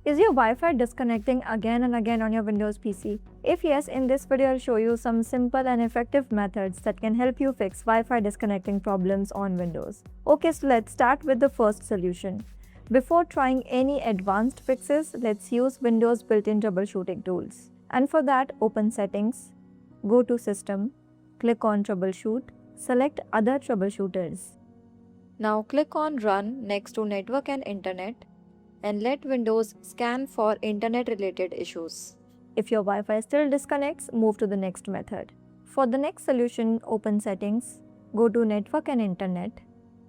Is your Wi-Fi disconnecting again and again on your Windows PC? If yes, in this video I'll show you some simple and effective methods that can help you fix Wi-Fi disconnecting problems on Windows. Okay, so let's start with the first solution. Before trying any advanced fixes, let's use Windows built-in troubleshooting tools. And for that, open Settings, go to System, click on Troubleshoot, select Other Troubleshooters. Now click on Run next to Network and Internet and let Windows scan for internet-related issues. If your Wi-Fi still disconnects, move to the next method. For the next solution, open Settings, go to Network and Internet,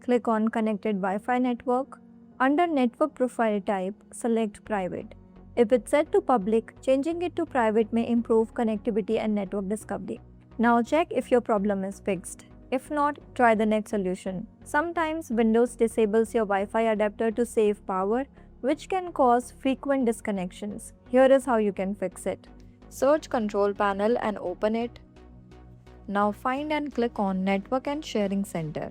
click on Connected Wi-Fi Network. Under Network Profile Type, select Private. If it's set to Public, changing it to Private may improve connectivity and network discovery. Now check if your problem is fixed. If not, try the next solution. Sometimes Windows disables your Wi-Fi adapter to save power, which can cause frequent disconnections. Here is how you can fix it. Search Control Panel and open it. Now find and click on Network and Sharing Center.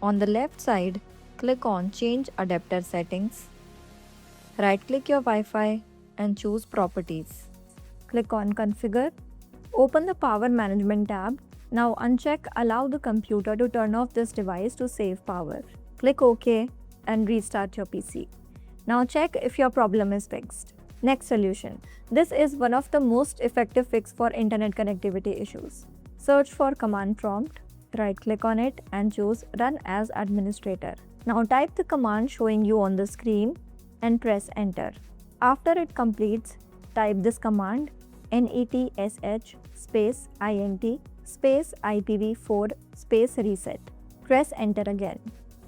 On the left side, click on Change Adapter Settings. Right-click your Wi-Fi and choose Properties. Click on Configure. Open the Power Management tab. Now uncheck Allow the computer to turn off this device to save power. Click OK and restart your PC. Now check if your problem is fixed. Next solution. This is one of the most effective fix for internet connectivity issues. Search for Command Prompt, right-click on it and choose Run as Administrator. Now type the command showing you on the screen and press Enter. After it completes, type this command netsh space int space IPv4 space reset. Press Enter again.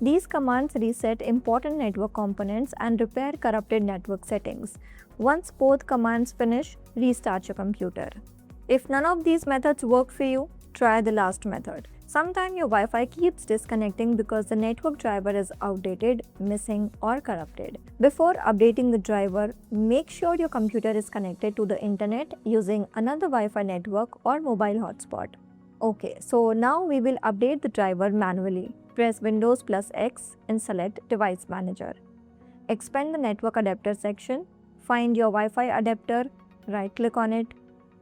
These commands reset important network components and repair corrupted network settings. Once both commands finish, restart your computer. If none of these methods work for you, try the last method. Sometimes your Wi-Fi keeps disconnecting because the network driver is outdated, missing, or corrupted. Before updating the driver, make sure your computer is connected to the internet using another Wi-Fi network or mobile hotspot. Okay, so now we will update the driver manually. Press Windows plus X and select Device Manager. Expand the network adapter section, find your Wi-Fi adapter, right-click on it,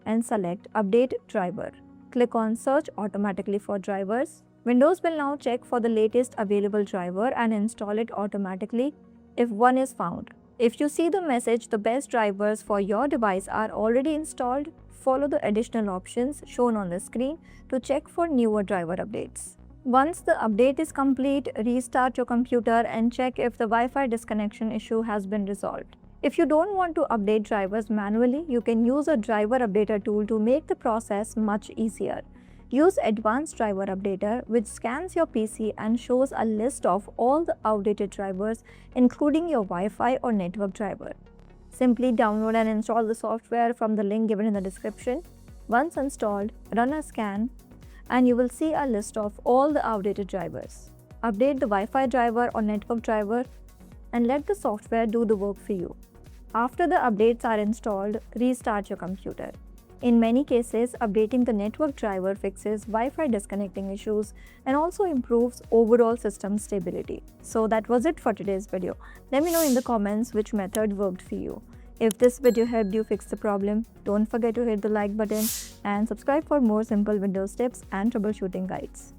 and select Update Driver. Click on Search automatically for drivers. Windows will now check for the latest available driver and install it automatically if one is found. If you see the message the best drivers for your device are already installed, follow the additional options shown on the screen to check for newer driver updates. Once the update is complete, restart your computer and check if the Wi-Fi disconnection issue has been resolved. If you don't want to update drivers manually, you can use a driver updater tool to make the process much easier. Use Advanced Driver Updater, which scans your PC and shows a list of all the outdated drivers, including your Wi-Fi or network driver. Simply download and install the software from the link given in the description. Once installed, run a scan and you will see a list of all the outdated drivers. Update the Wi-Fi driver or network driver and let the software do the work for you. After the updates are installed, restart your computer. In many cases, updating the network driver fixes Wi-Fi disconnecting issues and also improves overall system stability. So that was it for today's video. Let me know in the comments which method worked for you. If this video helped you fix the problem, don't forget to hit the like button and subscribe for more simple Windows tips and troubleshooting guides.